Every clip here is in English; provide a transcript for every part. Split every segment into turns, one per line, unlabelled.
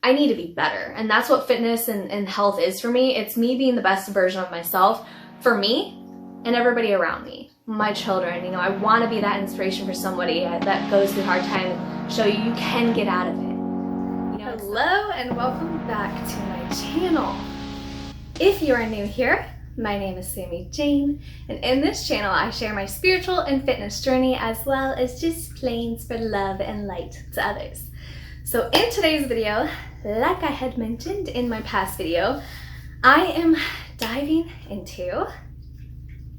I need to be better. And that's what fitness and health is for me. It's me being the best version of myself for me and everybody around me, my children. You know, I want to be that inspiration for somebody that goes through hard time and show you can get out of it. You know, hello and welcome back to my channel. If you are new here, my name is Sami Jane, and in this channel I share my spiritual and fitness journey as well as just plain spread love and light to others. So in today's video, like I had mentioned in my past video, I am diving into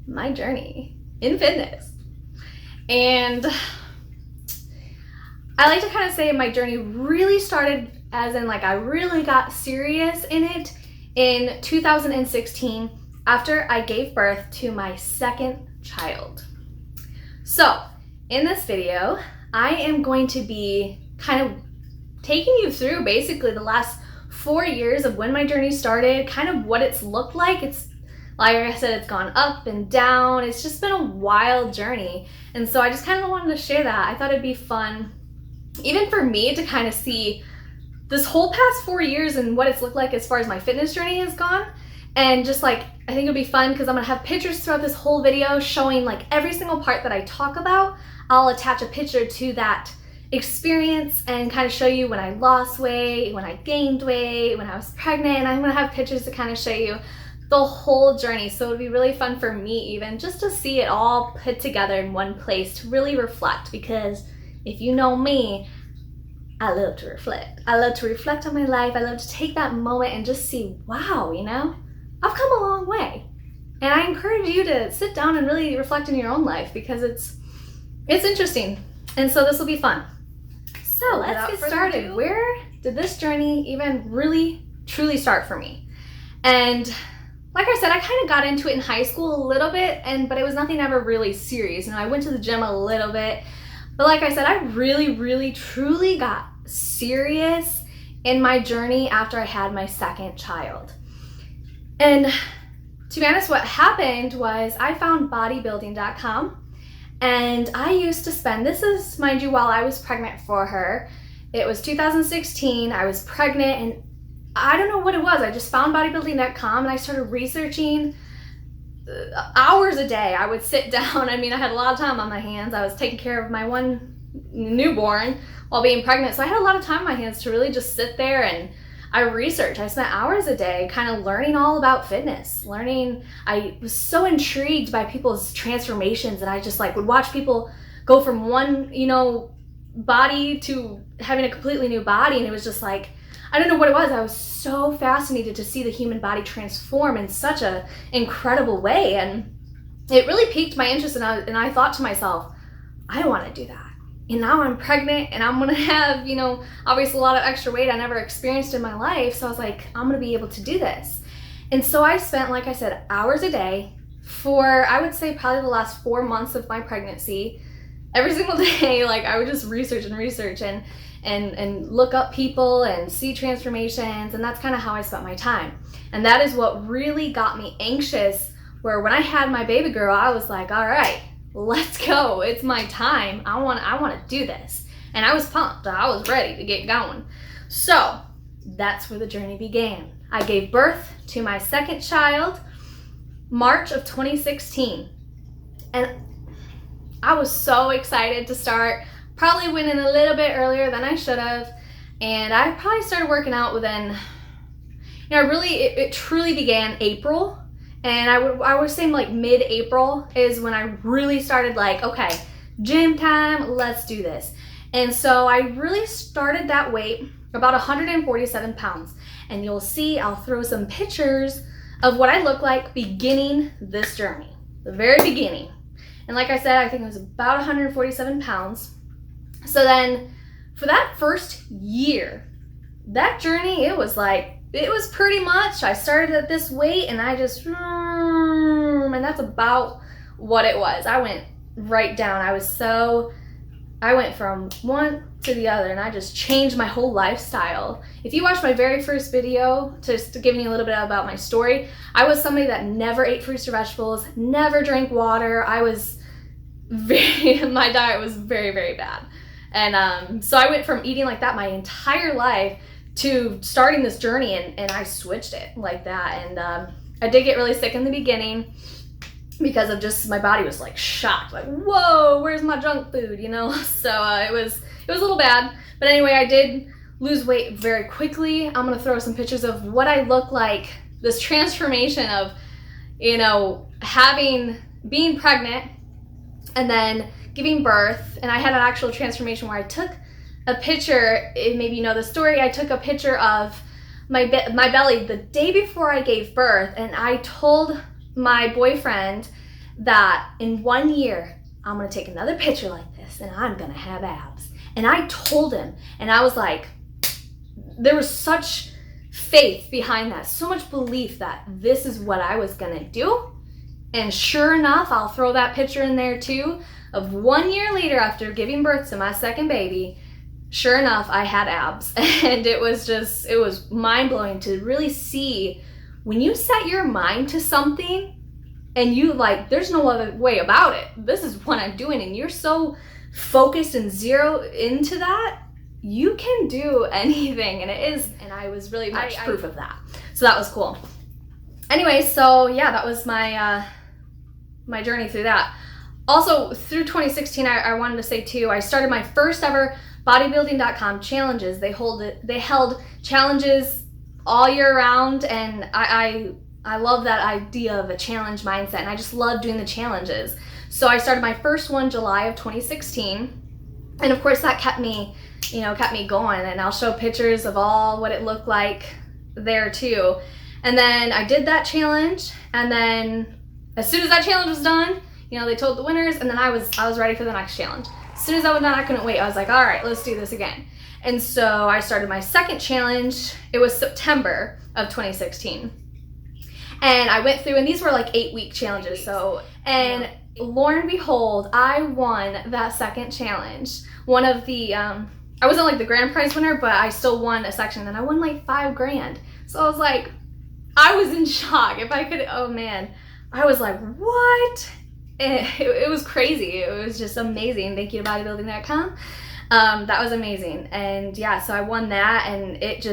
my journey in fitness. And I like to kind of say my journey really started as in like I really got serious in it in 2016 after I gave birth to my second child. So in this video, I am going to be kind of taking you through basically the last 4 years of when my journey started, kind of what it's looked like. It's like I said, it's gone up and down. It's just been a wild journey. And so I just kind of wanted to share that. I thought it'd be fun, even for me, to kind of see this whole past 4 years and what it's looked like as far as my fitness journey has gone. And just like, I think it'll be fun because I'm gonna have pictures throughout this whole video showing like every single part that I talk about. I'll attach a picture to that experience and kind of show you when I lost weight, when I gained weight, when I was pregnant, and I'm gonna have pictures to kind of show you the whole journey. So it'll be really fun for me even just to see it all put together in one place to really reflect, because if you know me, I love to reflect. I love to reflect on my life. I love to take that moment and just see, wow, you know, I've come a long way. And I encourage you to sit down and really reflect in your own life because it's interesting. And so this will be fun. So let's get started. Where did this journey even really, truly start for me? And like I said, I kind of got into it in high school a little bit, but it was nothing ever really serious. You know, I went to the gym a little bit, but like I said, I really, really, truly got serious in my journey after I had my second child. And to be honest, what happened was I found bodybuilding.com. And I used to spend, this is, mind you, while I was pregnant for her. It was 2016, I was pregnant, and I don't know what it was. I just found bodybuilding.com and I started researching hours a day. I would sit down. I mean, I had a lot of time on my hands. I was taking care of my one newborn while being pregnant. So I had a lot of time on my hands to really just sit there and I researched. I spent hours a day kind of learning all about fitness, I was so intrigued by people's transformations, and I just like would watch people go from one, you know, body to having a completely new body. And it was just like, I don't know what it was. I was so fascinated to see the human body transform in such an incredible way. And it really piqued my interest. And I thought to myself, I want to do that. And now I'm pregnant and I'm going to have, you know, obviously a lot of extra weight I never experienced in my life. So I was like, I'm going to be able to do this. And so I spent, like I said, hours a day for, I would say probably the last 4 months of my pregnancy. Every single day, like I would just research and look up people and see transformations. And that's kind of how I spent my time. And that is what really got me anxious, where when I had my baby girl, I was like, all right, let's go. It's my time. I want to do this. And I was pumped. I was ready to get going. So that's where the journey began. I gave birth to my second child, March of 2016. And I was so excited to start. Probably went in a little bit earlier than I should have. And I probably started working out within, you know, it truly began April. And I would say like mid-April is when I really started like, okay, gym time, let's do this. And so I really started that weight, about 147 pounds. And you'll see, I'll throw some pictures of what I look like beginning this journey, the very beginning. And like I said, I think it was about 147 pounds. So then for that first year, that journey, it was pretty much, I started at this weight and I just, and that's about what it was. I went right down. I went from one to the other and I just changed my whole lifestyle. If you watched my very first video, just to give you a little bit about my story, I was somebody that never ate fruits or vegetables, never drank water. My diet was very, very bad. And so I went from eating like that my entire life to starting this journey, and I switched it like that. And I did get really sick in the beginning because of just my body was like shocked, like, whoa, where's my junk food, you know? So it was a little bad. But anyway, I did lose weight very quickly. I'm gonna throw some pictures of what I look like, this transformation of, you know, being pregnant and then giving birth. And I had an actual transformation where I took a picture, maybe you know the story, I took a picture of my belly the day before I gave birth, and I told my boyfriend that in 1 year, I'm gonna take another picture like this and I'm gonna have abs. And I told him, and I was like, there was such faith behind that, so much belief that this is what I was gonna do. And sure enough, I'll throw that picture in there too, of 1 year later after giving birth to my second baby. Sure enough, I had abs. And it was mind-blowing to really see when you set your mind to something and you like, there's no other way about it. This is what I'm doing. And you're so focused and zero into that, you can do anything. And it is, and I was really much proof of that. So that was cool. Anyway, so yeah, that was my my journey through that. Also, through 2016, I wanted to say too, I started my first ever bodybuilding.com challenges. They held challenges all year round, and I love that idea of a challenge mindset, and I just love doing the challenges. So I started my first one July of 2016, and of course that kept me going, and I'll show pictures of all what it looked like there too. And then I did that challenge, and then as soon as that challenge was done, you know, they told the winners, and then I was ready for the next challenge. As soon as I was done, I couldn't wait. I was like, all right, let's do this again. And so I started my second challenge. It was September of 2016. And I went through, and these were like 8-week challenges. So, and lo and behold, I won that second challenge. One of the, I wasn't like the grand prize winner, but I still won a section, and I won like $5,000. So I was like, I was in shock. If I could, oh man, I was like, what? It was crazy. It was just amazing. Thank you to bodybuilding.com. That was amazing. And yeah, so I won that, and it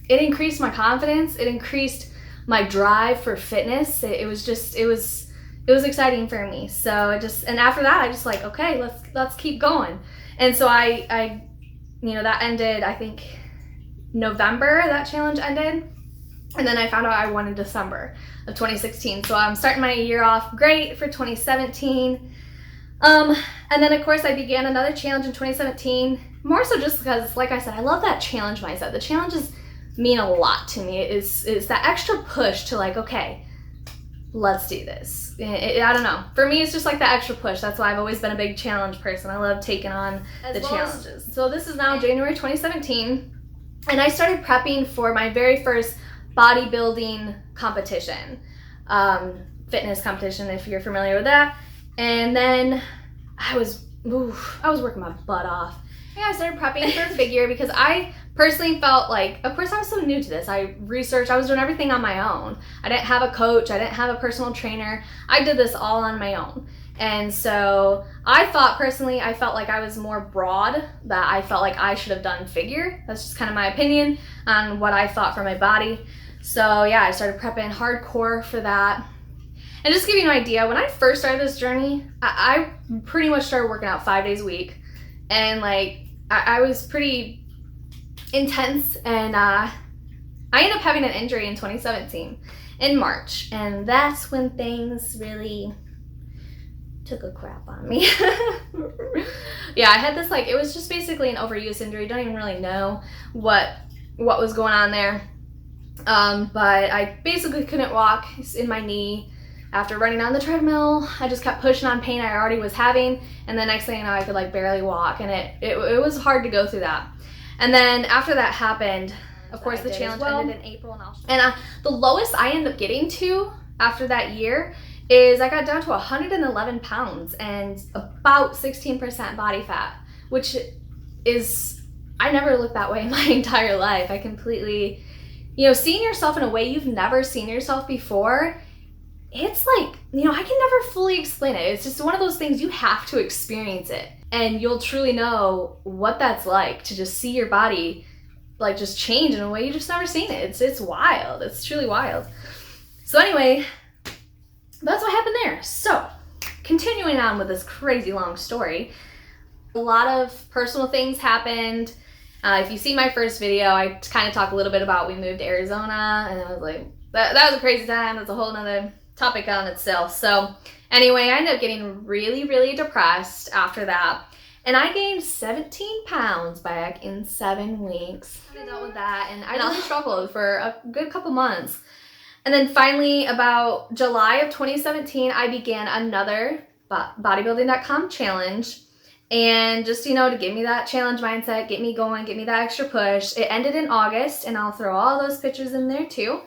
increased my confidence. It increased my drive for fitness. It was exciting for me. So and after that, I just like, okay, let's keep going. And so I that ended, I think November, that challenge ended. And then I found out I won in December of 2016. So I'm starting my year off great for 2017. And then of course I began another challenge in 2017, more so just because, like I said, I love that challenge mindset. The challenges mean a lot to me. It's that extra push to like, okay, let's do this. I don't know. For me, it's just like that extra push. That's why I've always been a big challenge person. I love taking on the challenges. So this is now January 2017, and I started prepping for my very first bodybuilding competition, fitness competition, if you're familiar with that. And then I was working my butt off. Yeah, I started prepping for figure because I personally felt like, of course I was so new to this. I researched, I was doing everything on my own. I didn't have a coach, I didn't have a personal trainer. I did this all on my own. And so I felt like I was more broad, that I felt like I should have done figure. That's just kind of my opinion on what I thought for my body. So yeah, I started prepping hardcore for that. And just to give you an idea, when I first started this journey, I pretty much started working out 5 days a week. And like, I was pretty intense, and I ended up having an injury in 2017 in March. And that's when things really took a crap on me. Yeah, I had this, like, it was just basically an overuse injury. Don't even really know what was going on there. But I basically couldn't walk in my knee. After running on the treadmill, I just kept pushing on pain I already was having, and the next thing you know, I could like barely walk, and it was hard to go through that. And then after that happened, of course, the challenge ended in April, and the lowest I ended up getting to after that year is I got down to 111 pounds and about 16% body fat, which is, I never looked that way in my entire life. I completely, seeing yourself in a way you've never seen yourself before, it's like, you know, I can never fully explain it. It's just one of those things you have to experience it. And you'll truly know what that's like to just see your body like just change in a way you just never seen it. It's wild. It's truly wild. So anyway, that's what happened there. So continuing on with this crazy long story, a lot of personal things happened. If you see my first video, I kind of talk a little bit about we moved to Arizona, and I was like, that was a crazy time. That's a whole nother topic on itself. So anyway, I ended up getting really, really depressed after that. And I gained 17 pounds back in 7 weeks. I dealt with that, and I really struggled for a good couple months. And then finally, about July of 2017, I began another bodybuilding.com challenge. And just, you know, to give me that challenge mindset, get me going, get me that extra push. It ended in August, and I'll throw all those pictures in there too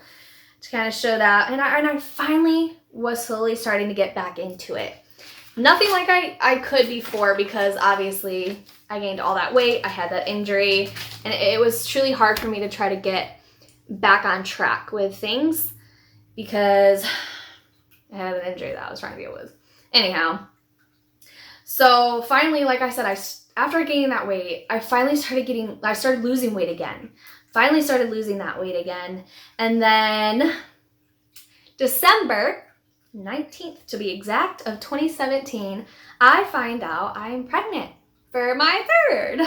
to kind of show that. And I finally was slowly starting to get back into it. Nothing like I could before, because obviously I gained all that weight. I had that injury, and it was truly hard for me to try to get back on track with things because I had an injury that I was trying to deal with. Anyhow, so finally, like I said, after gaining that weight, I started losing weight again. Finally started losing that weight again. And then December 19th, to be exact, of 2017, I find out I'm pregnant for my third.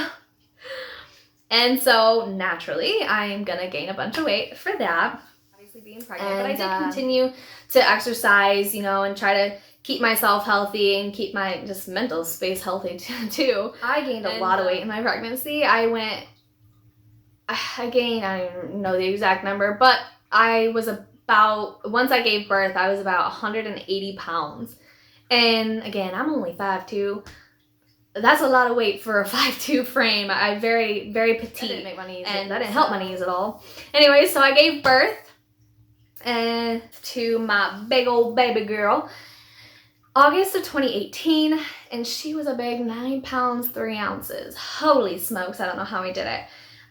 And so naturally, I'm gonna gain a bunch of weight for that, obviously being pregnant, but I did continue to exercise, you know, and try to keep myself healthy and keep my just mental space healthy too. I gained a lot of weight in my pregnancy. I gained, I don't know the exact number, but I was once I gave birth, I was about 180 pounds. And again, I'm only 5'2". That's a lot of weight for a 5'2" frame. I'm very, very petite. That didn't make my knees, and that didn't help my knees at all. Anyway, so I gave birth to my big old baby girl August of 2018, and she was a big 9 pounds, 3 ounces. Holy smokes, I don't know how we did it.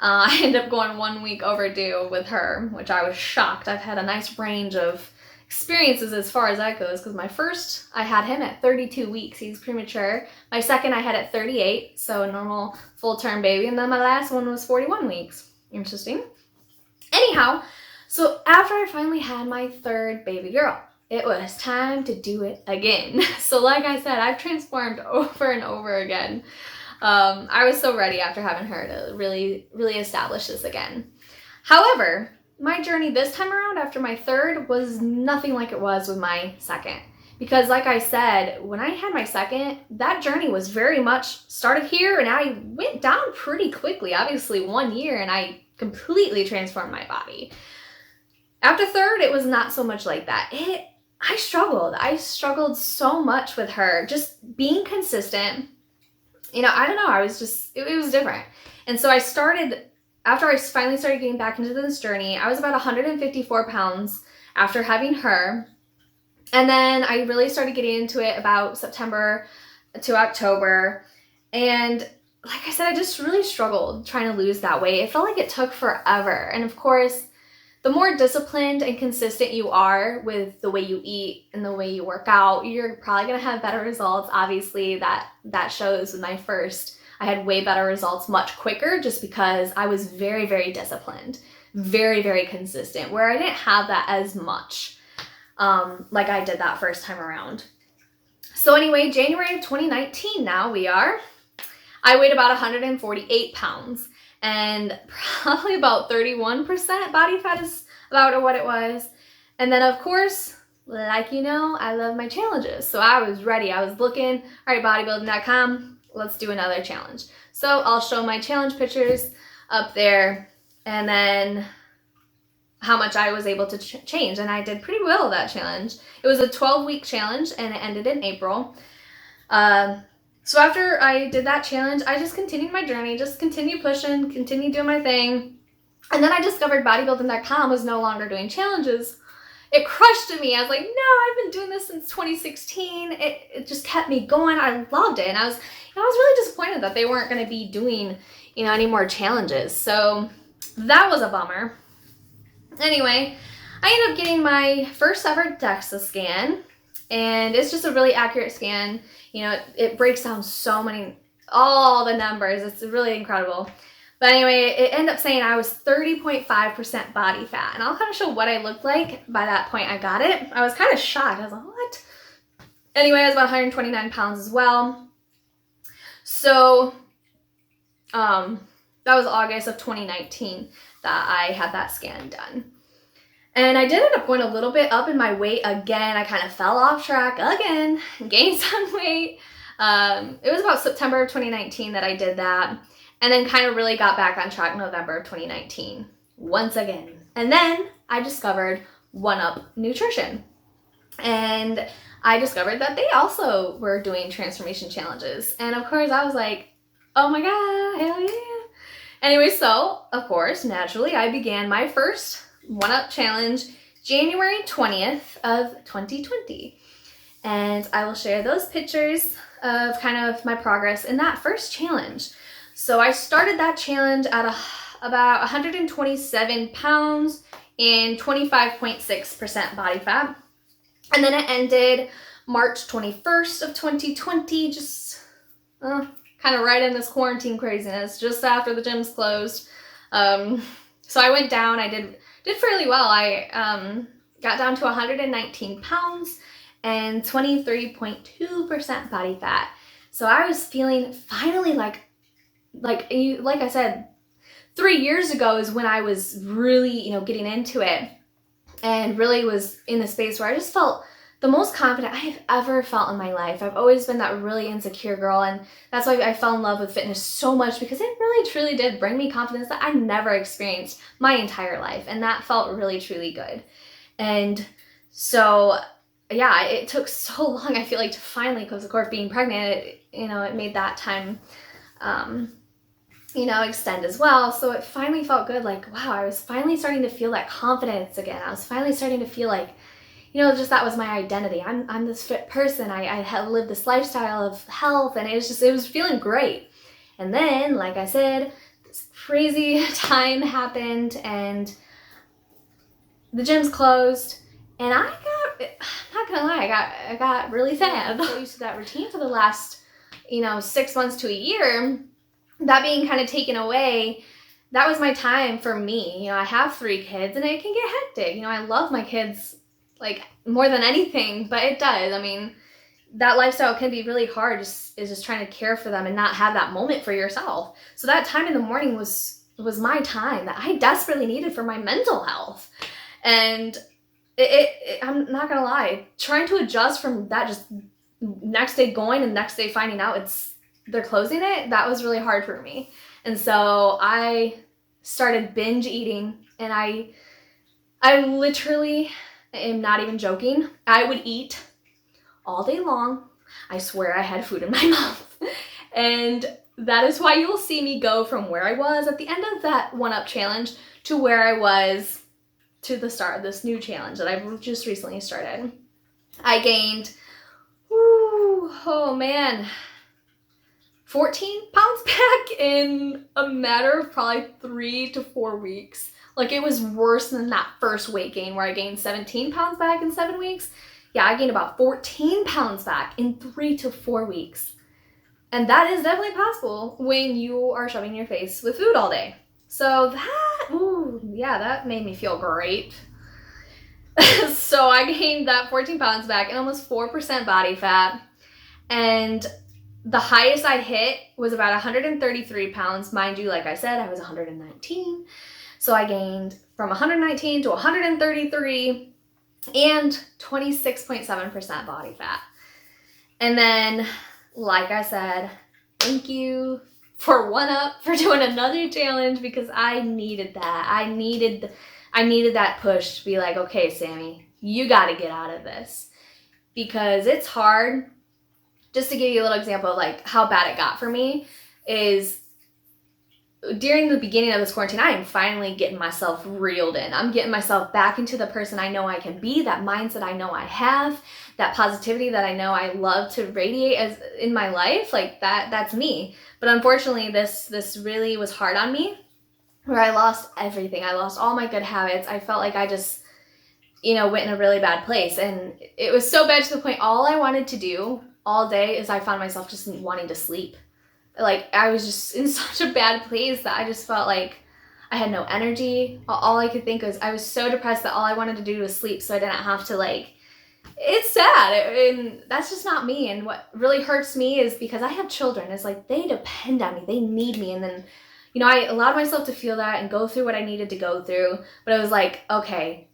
I ended up going 1 week overdue with her, which I was shocked. I've had a nice range of experiences as far as that goes, because my first, I had him at 32 weeks. He's premature. My second, I had at 38, so a normal full-term baby. And then my last one was 41 weeks. Interesting. Anyhow, so after I finally had my third baby girl, it was time to do it again. So like I said, I've transformed over and over again. I was so ready after having her to really, really establish this again. However, my journey this time around after my third was nothing like it was with my second. Because like I said, when I had my second, that journey was very much started here, and I went down pretty quickly. Obviously 1 year, and I completely transformed my body. After third, it was not so much like that. I struggled so much with her, just being consistent. You know, I don't know, it was different. And so after I finally started getting back into this journey, I was about 154 pounds after having her. And then I really started getting into it about September to October. And like I said, I just really struggled trying to lose that weight. It felt like it took forever. And of course, the more disciplined and consistent you are with the way you eat and the way you work out, you're probably going to have better results. Obviously, that shows with my first. I had way better results much quicker just because I was very, very disciplined, very, very consistent, where I didn't have that as much like I did that first time around. So anyway, January of 2019 now I weighed about 148 pounds. And probably about 31% body fat is about what it was. And then of course, like you know, I love my challenges. So I was ready. I was looking, all right, bodybuilding.com, let's do another challenge. So I'll show my challenge pictures up there, and then how much I was able to change. And I did pretty well that challenge. It was a 12-week challenge, and it ended in April. So after I did that challenge, I just continued my journey, just continued pushing, continued doing my thing. And then I discovered bodybuilding.com was no longer doing challenges. It crushed me. I was like, no, I've been doing this since 2016. It just kept me going. I loved it. And I was really disappointed that they weren't going to be doing, any more challenges. So that was a bummer. Anyway, I ended up getting my first ever DEXA scan, and it's just a really accurate scan. You know, it breaks down all the numbers. It's really incredible. But anyway, it ended up saying I was 30.5% body fat, and I'll kind of show what I looked like by that point I got it. I was kind of shocked. I was like, what? Anyway, I was about 129 pounds as well. So, that was August of 2019 that I had that scan done. And I did end up going a little bit up in my weight again. I kind of fell off track again, gained some weight. It was about September of 2019 that I did that. And then kind of really got back on track November of 2019, once again. And then I discovered One Up Nutrition. And I discovered that they also were doing transformation challenges. And of course I was like, oh my God, hell yeah. Anyway, so of course, naturally, I began my first One Up challenge January 20th of 2020. And I will share those pictures of kind of my progress in that first challenge. So I started that challenge at about 127 pounds and 25.6% body fat. And then it ended March 21st of 2020, just kind of right in this quarantine craziness, just after the gyms closed. So I went down, I did fairly well. I got down to 119 pounds and 23.2% body fat. So I was feeling finally like I said, 3 years ago is when I was really, getting into it and really was in a space where I just felt the most confident I have ever felt in my life. I've always been that really insecure girl, and that's why I fell in love with fitness so much, because it really truly did bring me confidence that I never experienced my entire life, and that felt really truly good. And so yeah, it took so long, I feel like, to finally, because of course being pregnant, it made that time extend as well. So it finally felt good. Like, wow, I was finally starting to feel that confidence again. I was finally starting to feel like, just that was my identity. I'm this fit person. I had lived this lifestyle of health, and it was feeling great. And then, like I said, this crazy time happened, and the gyms closed, and I'm not gonna lie, I got really sad. I got used to that routine for the last, 6 months to a year. That being kind of taken away, that was my time for me. I have 3 kids, and it can get hectic. I love my kids like more than anything, but it does. I mean, that lifestyle can be really hard, is just trying to care for them and not have that moment for yourself. So that time in the morning was my time that I desperately needed for my mental health. And I'm not gonna lie, trying to adjust from that, just next day going and next day finding out they're closing it, that was really hard for me. And so I started binge eating, and I literally am not even joking. I would eat all day long. I swear I had food in my mouth. And that is why you'll see me go from where I was at the end of that One Up challenge to where I was to the start of this new challenge that I've just recently started. I gained, 14 pounds back in a matter of probably 3 to 4 weeks. Like, it was worse than that first weight gain where I gained 17 pounds back in 7 weeks. Yeah, I gained about 14 pounds back in 3 to 4 weeks. And that is definitely possible when you are shoving your face with food all day. So that made me feel great. So I gained that 14 pounds back and almost 4% body fat. And the highest I hit was about 133 pounds. Mind you, like I said, I was 119. So I gained from 119 to 133 and 26.7% body fat. And then, like I said, thank you for One Up for doing another challenge, because I needed that. I needed that push to be like, okay, Sammy, you got to get out of this, because it's hard. Just to give you a little example of like how bad it got for me is during the beginning of this quarantine, I am finally getting myself reeled in. I'm getting myself back into the person I know I can be, that mindset I know I have, that positivity that I know I love to radiate as in my life. Like that's me. But unfortunately, this really was hard on me, where I lost everything. I lost all my good habits. I felt like I just went in a really bad place. And it was so bad to the point all I wanted to do all day is I found myself just wanting to sleep. Like, I was just in such a bad place that I just felt like I had no energy. All I could think was, I was so depressed that all I wanted to do was sleep so I didn't have to, like, it's sad. And that's just not me. And what really hurts me is because I have children. It's like, they depend on me. They need me. And then, I allowed myself to feel that and go through what I needed to go through. But I was like, okay,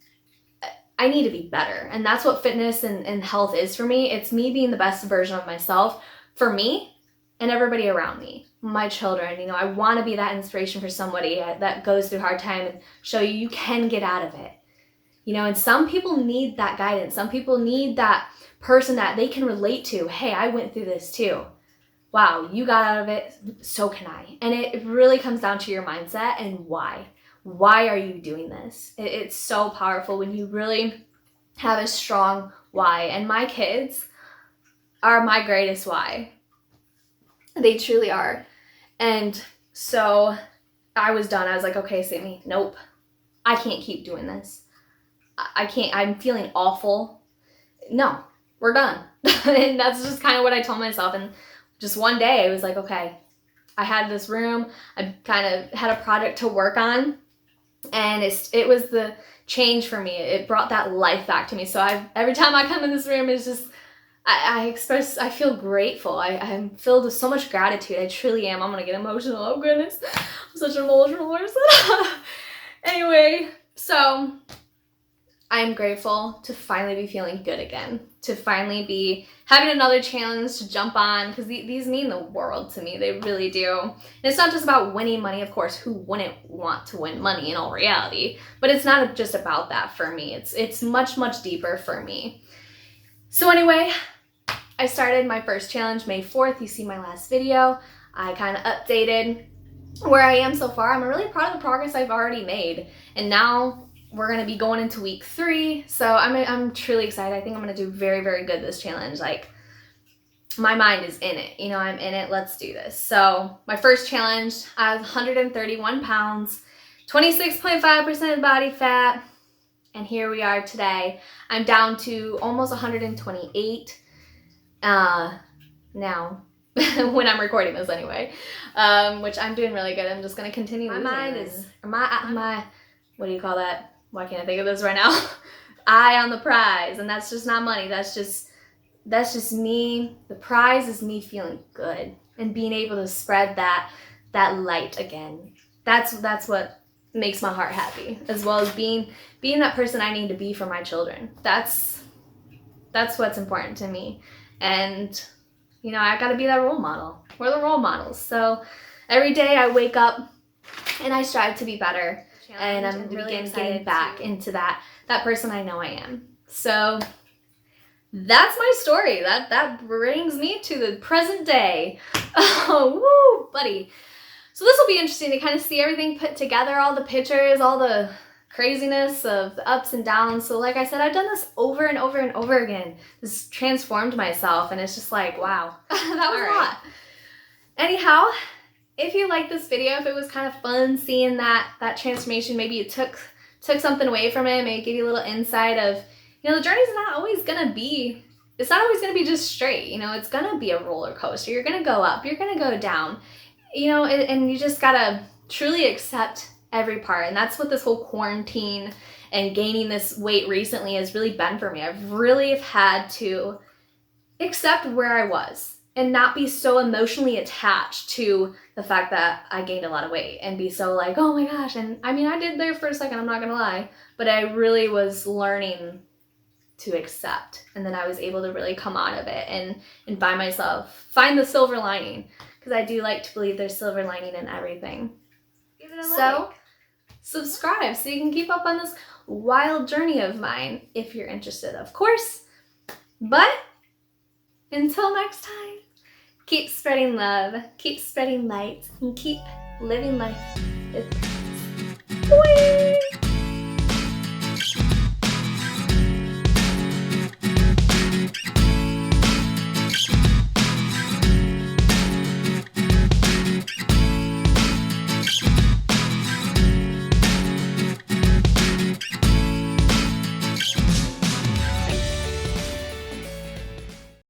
I need to be better. And that's what fitness and health is for me. It's me being the best version of myself for me and everybody around me, my children. I want to be that inspiration for somebody that goes through hard time and show you can get out of it. And some people need that guidance. Some people need that person that they can relate to. Hey, I went through this too. Wow, you got out of it, so can I. And it really comes down to your mindset and why. Why are you doing this? It's so powerful when you really have a strong why. And my kids are my greatest why. They truly are. And so I was done. I was like, okay, Sami, nope. I can't keep doing this. I can't. I'm feeling awful. No, we're done. And that's just kind of what I told myself. And just one day I was like, okay, I had this room. I kind of had a project to work on. And it was the change for me. It brought that life back to me. So every time I come in this room, it's just, I feel grateful. I'm filled with so much gratitude. I truly am. I'm going to get emotional. Oh, goodness. I'm such an emotional person. Anyway, so I'm grateful to finally be feeling good again, to finally be having another challenge to jump on, because these mean the world to me. They really do. And it's not just about winning money. Of course, who wouldn't want to win money in all reality? But it's not just about that for me. It's much, much deeper for me. So anyway, I started my first challenge May 4th. You see my last video. I kind of updated where I am so far. I'm really proud of the progress I've already made. And now we're going to be going into week 3. So I'm truly excited. I think I'm going to do very, very good this challenge. Like, my mind is in it. I'm in it. Let's do this. So my first challenge, I have 131 pounds, 26.5% body fat. And here we are today. I'm down to almost 128 now, when I'm recording this anyway, which I'm doing really good. I'm just going to continue. My mind is, my, what do you call that? Why can't I think of this right now? Eye on the prize. And that's just not money. That's just me. The prize is me feeling good and being able to spread that light again. That's what makes my heart happy, as well as being that person I need to be for my children. That's what's important to me. And I got to be that role model. We're the role models. So every day I wake up and I strive to be better. And I'm really getting back into that person I know I am. So that's my story. That brings me to the present day. Oh, woo, buddy. So this will be interesting to kind of see everything put together, all the pictures, all the craziness of the ups and downs. So like I said, I've done this over and over and over again. This transformed myself, and it's just like, wow, that was a lot. Anyhow, if you liked this video, if it was kind of fun seeing that transformation, maybe you took something away from it, maybe give you a little insight of, the journey's not always gonna be, it's not always gonna be just straight. It's gonna be a roller coaster. You're gonna go up, you're gonna go down, and you just gotta truly accept every part. And that's what this whole quarantine and gaining this weight recently has really been for me. I've really had to accept where I was and not be so emotionally attached to the fact that I gained a lot of weight and be so like, oh my gosh. And I mean, I did there for a second, I'm not gonna lie, but I really was learning to accept. And then I was able to really come out of it and by myself find the silver lining, because I do like to believe there's silver lining in everything. Give it a like. Subscribe so you can keep up on this wild journey of mine if you're interested, of course. But until next time, keep spreading love, keep spreading light, and keep living life with peace. Boing!